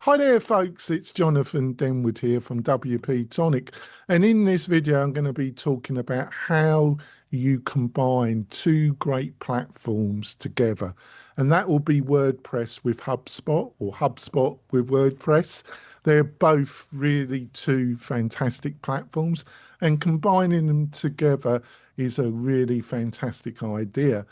Hi there folks, it's Jonathan Denwood here from WP-Tonic, and in this video I'm going to be talking about how you combine two great platforms together, and that will be WordPress with HubSpot or HubSpot with WordPress. They're both really two fantastic platforms, and combining them together is a really fantastic idea.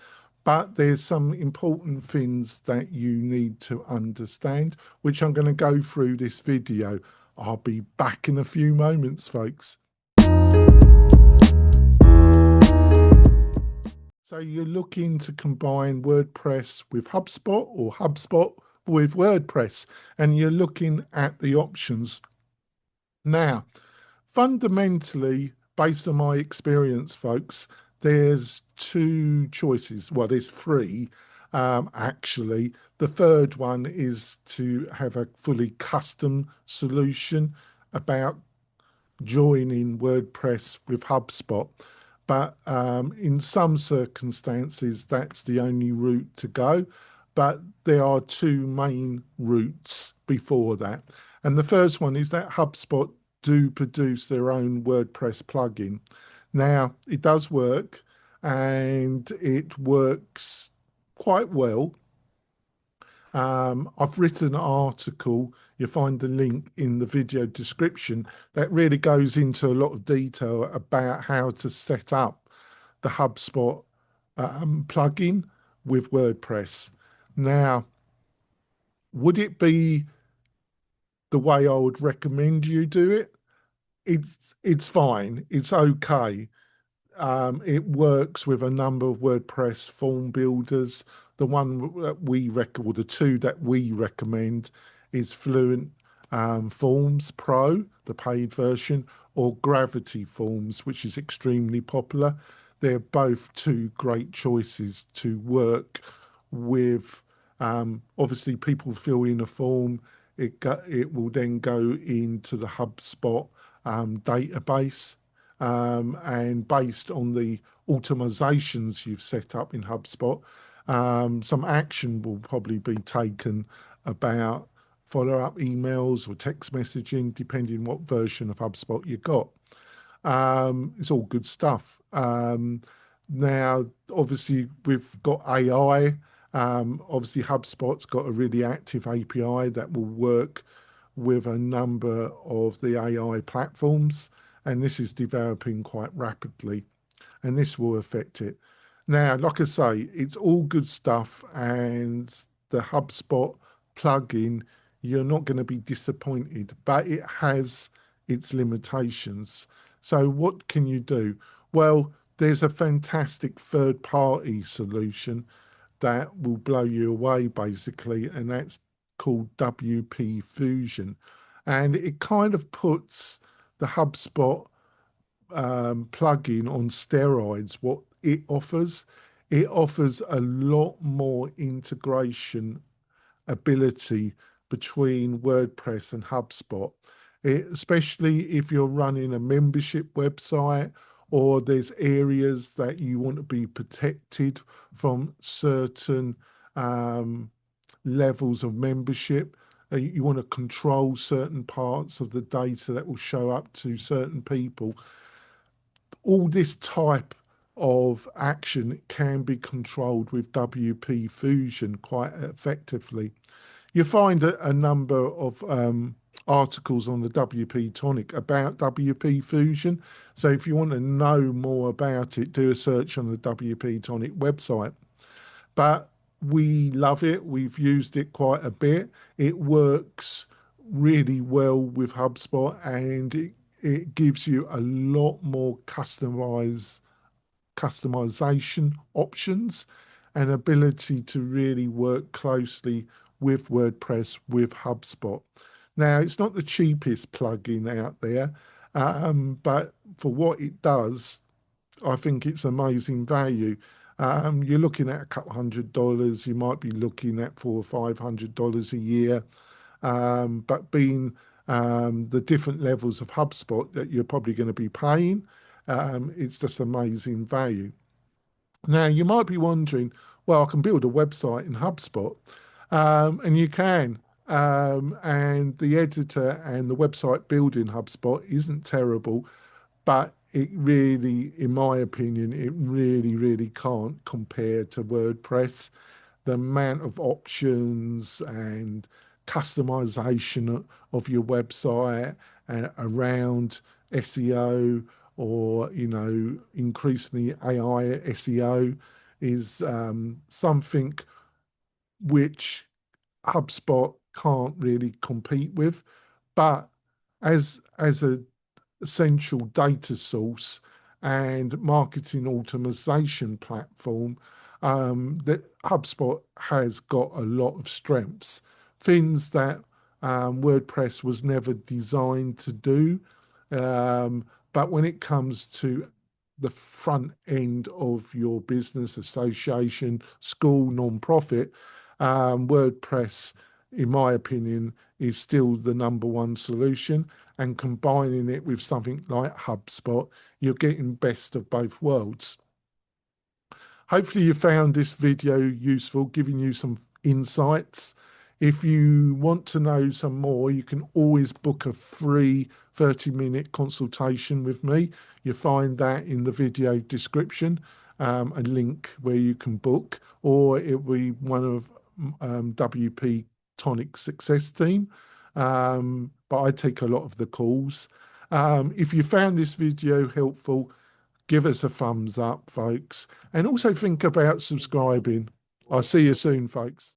But there's some important things that you need to understand, which I'm going to go through this video. I'll be back in a few moments, folks. So you're looking to combine WordPress with HubSpot or HubSpot with WordPress, and you're looking at the options. Now, fundamentally, based on my experience, folks, there's two choices. Well, there's three, actually. The third one is to have a fully custom solution about joining WordPress with HubSpot. But in some circumstances, that's the only route to go. But there are two main routes before that. And the first one is that HubSpot do produce their own WordPress plugin. Now, it does work, and it works quite well. I've written an article, you'll find the link in the video description, that really goes into a lot of detail about how to set up the HubSpot plugin with WordPress. Now, would it be the way I would recommend you do it? It's fine. It's okay. It works with a number of WordPress form builders. The one that we recommend, or the two that we recommend, is Fluent Forms Pro, the paid version, or Gravity Forms, which is extremely popular. They're both two great choices to work with. Obviously, people fill in a form. It will then go into the HubSpot database, and based on the automatizations you've set up in HubSpot, some action will probably be taken about follow-up emails or text messaging, depending what version of HubSpot you got. It's all good stuff. Now, obviously, we've got AI. Obviously, HubSpot's got a really active API that will work with a number of the AI platforms, and this is developing quite rapidly, and this will affect it. Now, like I say, it's all good stuff, and the HubSpot plugin, you're not going to be disappointed, but it has its limitations. So what can you do? Well, there's a fantastic third-party solution that will blow you away, basically, and that's called WP Fusion. And it kind of puts the HubSpot plugin on steroids. What it offers a lot more integration ability between WordPress and HubSpot, especially if you're running a membership website, or there's areas that you want to be protected from certain levels of membership. You want to control certain parts of the data that will show up to certain people. All this type of action can be controlled with WP Fusion quite effectively. You find a number of articles on the WP-Tonic about WP Fusion. So if you want to know more about it, do a search on the WP-Tonic website. But we love it. We've used it quite a bit. It works really well with HubSpot, and it gives you a lot more customization options and ability to really work closely with WordPress with HubSpot. Now, it's not the cheapest plugin out there, but for what it does, I think it's amazing value. You're looking at a couple $100. You might be looking at $400 or $500 a year. But being the different levels of HubSpot that you're probably going to be paying, it's just amazing value. Now, you might be wondering, well, I can build a website in HubSpot, and you can. And the editor and the website building HubSpot isn't terrible, but it really, in my opinion, it really, really can't compare to WordPress. The amount of options and customization of your website around SEO, or increasingly AI SEO, is something which HubSpot can't really compete with. But as a essential data source and marketing automation platform, that HubSpot has got a lot of strengths, things that WordPress was never designed to do. But when it comes to the front end of your business, association, school, non-profit, WordPress, in my opinion, is still the number one solution. And combining it with something like HubSpot, you're getting best of both worlds. Hopefully you found this video useful, giving you some insights. If you want to know some more, you can always book a free 30-minute consultation with me. You find that in the video description, a link where you can book, or it will be one of WP-Tonic success team. But I take a lot of the calls. If you found this video helpful, give us a thumbs up, folks, and also think about subscribing. I'll see you soon, folks.